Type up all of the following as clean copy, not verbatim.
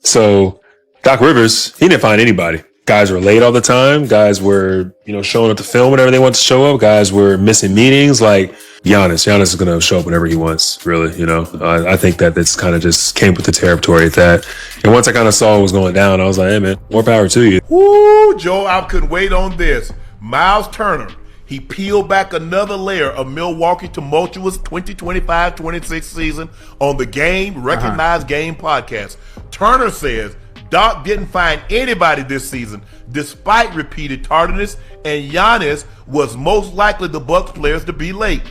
So Doc Rivers, he didn't find anybody. Guys were late all the time. Guys were, showing up to film whenever they want to show up. Guys were missing meetings. Like Giannis is going to show up whenever he wants, really. I think that that's kind of just came with the territory at that. And once I kind of saw what was going down, I was like, hey, man, more power to you. Woo, Joe, I couldn't wait on this. Myles Turner, he peeled back another layer of Milwaukee tumultuous 2025-26 season on the Game, Recognized Game podcast. Turner says Doc didn't find anybody this season despite repeated tardiness, and Giannis was most likely the Bucks players to be late.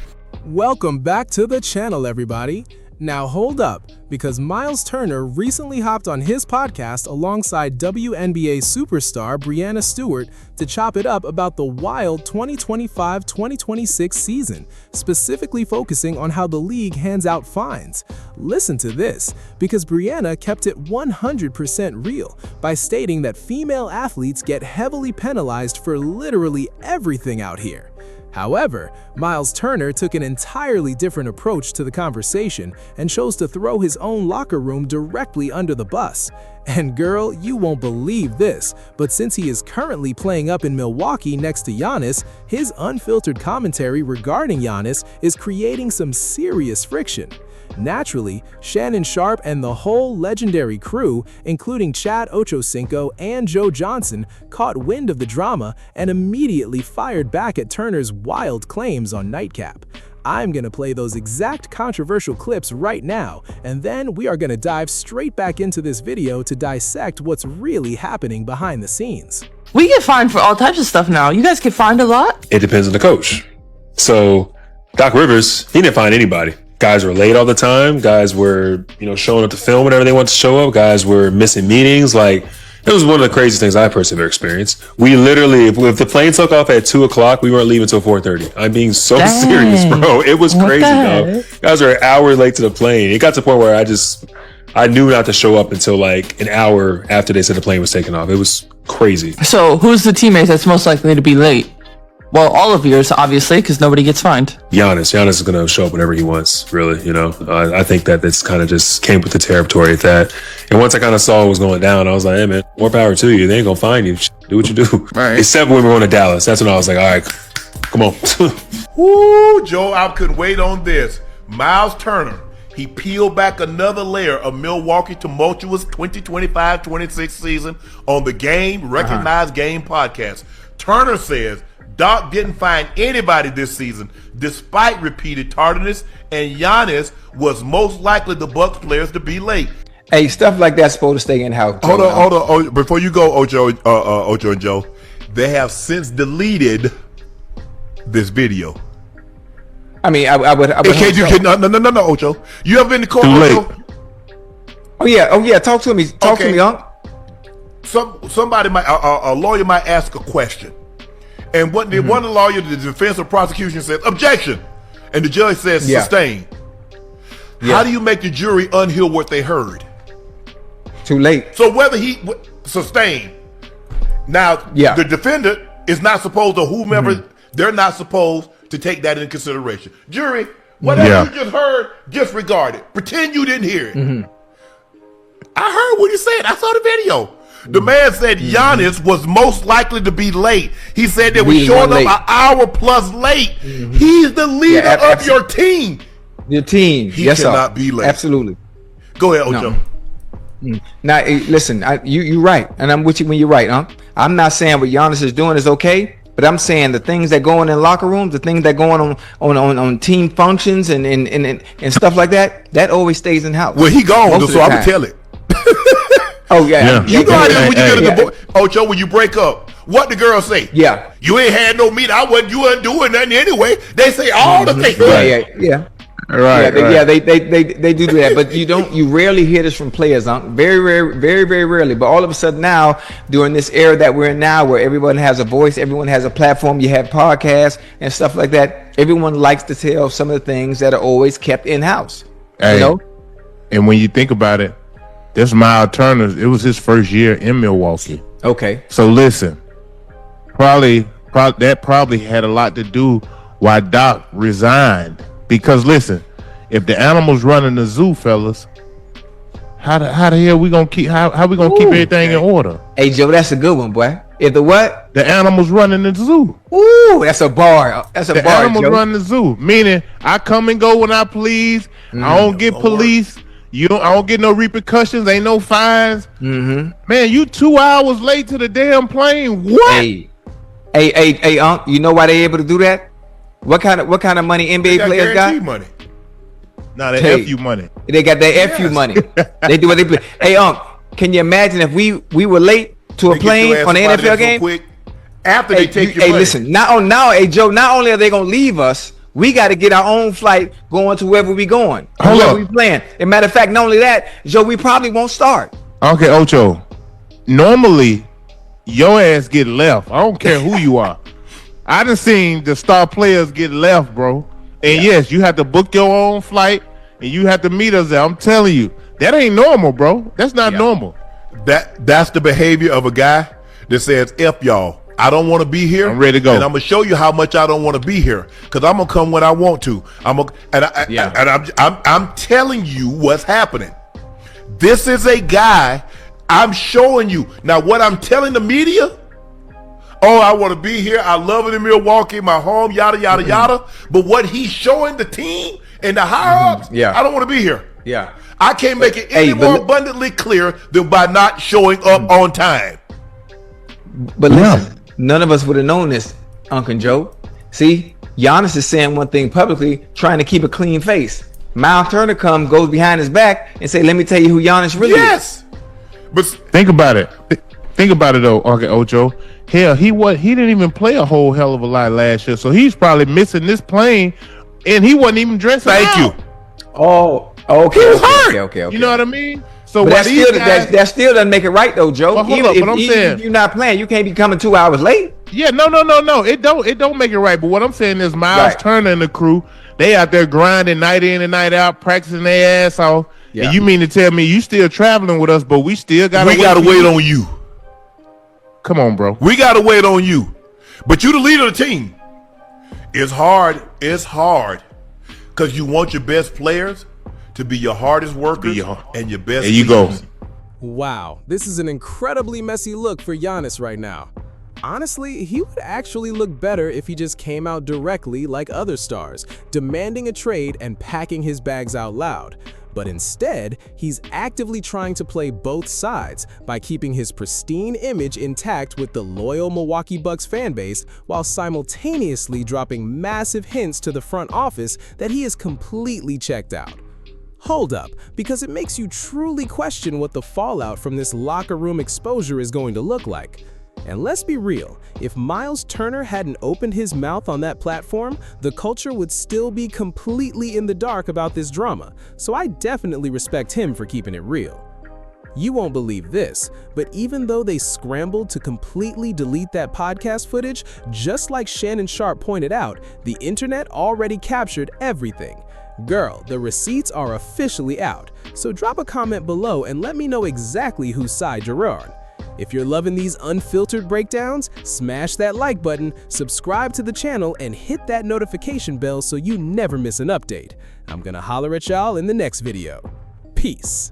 Welcome back to the channel, everybody. Now hold up, because Myles Turner recently hopped on his podcast alongside WNBA superstar Breanna Stewart to chop it up about the wild 2025-2026 season, specifically focusing on how the league hands out fines. Listen to this, because Breanna kept it 100% real by stating that female athletes get heavily penalized for literally everything out here. However, Myles Turner took an entirely different approach to the conversation and chose to throw his own locker room directly under the bus. And girl, you won't believe this, but since he is currently playing up in Milwaukee next to Giannis, his unfiltered commentary regarding Giannis is creating some serious friction. Naturally, Shannon Sharpe and the whole legendary crew, including Chad Ochocinco and Joe Johnson, caught wind of the drama and immediately fired back at Turner's wild claims on Nightcap. I'm gonna play those exact controversial clips right now, and then we are gonna dive straight back into this video to dissect what's really happening behind the scenes. We get fined for all types of stuff now. You guys get fined a lot? It depends on the coach. So Doc Rivers, he didn't find anybody. Guys were late all the time. Guys were, showing up to film whenever they want to show up. Guys were missing meetings. Like, it was one of the craziest things I personally ever experienced. We literally, if the plane took off at 2:00, we weren't leaving till 4:30. I'm being so serious, bro. It was crazy, dog. Guys were an hour late to the plane. It got to the point where I knew not to show up until like an hour after they said the plane was taking off. It was crazy. So who's the teammate that's most likely to be late? Well, all of yours, obviously, because nobody gets fined. Giannis is going to show up whenever he wants, really. I think that that's kind of just came with the territory at that. And once I kind of saw what was going down, I was like, hey, man, more power to you. They ain't going to find you. Do what you do. Right. Except when we were going to Dallas. That's when I was like, all right, come on. Woo, Joe, I couldn't wait on this. Myles Turner, he peeled back another layer of Milwaukee tumultuous 2025-26 season on the Game, Recognized Game podcast. Turner says Doc didn't find anybody this season despite repeated tardiness, and Giannis was most likely the Bucks players to be late. Hey, stuff like that's supposed to stay in-house. Hold on. Oh, before you go, Ocho and Joe, they have since deleted this video. I mean, I would. In case you can, no, Ocho. You ever been to court, Ocho? Oh yeah. Talk to me. Talk to me, Unc. Somebody might, a lawyer might ask a question. And one of the lawyer, the defense or prosecution says, objection. And the judge says, sustain. Yeah. How do you make the jury unhear what they heard? Too late. So whether he sustained. Now, the defendant is not supposed to, whomever, they're not supposed to take that into consideration. Jury, whatever you just heard, disregard it. Pretend you didn't hear it. I heard what he said. I saw the video. The man said Giannis was most likely to be late. He said they were showing up an hour plus late. He's the leader of your team. Your team. He cannot be late. Absolutely. Go ahead, Ocho. No. Now, listen, you're right. And I'm with you when you're right, huh? I'm not saying what Giannis is doing is okay, but I'm saying the things that go on in locker rooms, the things that go on team functions and stuff like that, that always stays in house. Well, he gone, so I would tell it. Oh yeah. You know how it is when you get in the boy, Ocho, when you break up. What the girl say? Yeah. You ain't had no meat. You wasn't doing nothing anyway. They say all the things. Yeah. Right. They do that, but you rarely hear this from players, very rarely. But all of a sudden now, during this era that we're in now, where everyone has a voice, everyone has a platform, you have podcasts and stuff like that. Everyone likes to tell some of the things that are always kept in house. Hey, and when you think about it, this Myles Turner, it was his first year in Milwaukee. Okay. So listen, that probably had a lot to do why Doc resigned. Because listen, if the animals running the zoo, fellas, How the hell we gonna keep how we gonna keep everything in order? Hey Joe, that's a good one, boy. If the what? The animals running the zoo. Ooh, that's a bar. That's a bar. The animals Joe. run the zoo, meaning I come and go when I please. I don't get police. I don't get no repercussions. Ain't no fines. Man, you 2 hours late to the damn plane. What? Hey, you know why they able to do that? What kind of money NBA players got? Money. Nah, they FU money. They got their FU money. They do what they play. Hey, can you imagine if we were late to a plane on the NFL game? Quick after they take your money. Hey, listen. Joe. Not only are they gonna leave us, we got to get our own flight going to wherever we going. Hold up. We playing. As a matter of fact, not only that, Joe, we probably won't start. Okay, Ocho. Normally, your ass get left. I don't care who you are. I done seen the star players get left, bro. And yes, you have to book your own flight and you have to meet us there. I'm telling you, that ain't normal, bro. That's not normal. That's the behavior of a guy that says, F y'all. I don't want to be here. I'm ready to go. And I'm gonna show you how much I don't want to be here because I'm gonna come when I want to. I'm telling you what's happening. This is a guy. I'm showing you now what I'm telling the media. Oh, I want to be here. I love it in Milwaukee, my home, yada yada yada. But what he's showing the team and the higher ups, I don't want to be here. Yeah, I can't make it any more abundantly clear than by not showing up on time. But listen, none of us would have known this, Uncle Joe. See, Giannis is saying one thing publicly, trying to keep a clean face. Myles Turner goes behind his back and say, "Let me tell you who Giannis really is." But think about it. Think about it though, okay, Ocho. Hell, he didn't even play a whole hell of a lot last year, so he's probably missing this plane, and he wasn't even dressing. Thank you. Oh, okay. Okay. You know what I mean? So but that still doesn't make it right though, Joe. But hold up, but I'm saying if you're not playing, you can't be coming 2 hours late. Yeah, no. It don't make it right. But what I'm saying is Myles Turner and the crew, they out there grinding night in and night out, practicing their ass off. Yeah. And you mean to tell me you still traveling with us, but we still gotta wait on you. Come on, bro. We gotta wait on you. But you the leader of the team. It's hard. It's hard. Because you want your best players to be your hardest workers and your best. There you leaders. go. Wow, this is an incredibly messy look for Giannis right now. Honestly, he would actually look better if he just came out directly like other stars, demanding a trade and packing his bags out loud. But instead, he's actively trying to play both sides by keeping his pristine image intact with the loyal Milwaukee Bucks fanbase while simultaneously dropping massive hints to the front office that he is completely checked out. Hold up, because it makes you truly question what the fallout from this locker room exposure is going to look like. And let's be real, if Myles Turner hadn't opened his mouth on that platform, the culture would still be completely in the dark about this drama, so I definitely respect him for keeping it real. You won't believe this, but even though they scrambled to completely delete that podcast footage, just like Shannon Sharpe pointed out, the internet already captured everything. Girl, the receipts are officially out, so drop a comment below and let me know exactly whose side you're on. If you're loving these unfiltered breakdowns, smash that like button, subscribe to the channel, and hit that notification bell so you never miss an update. I'm gonna holler at y'all in the next video. Peace.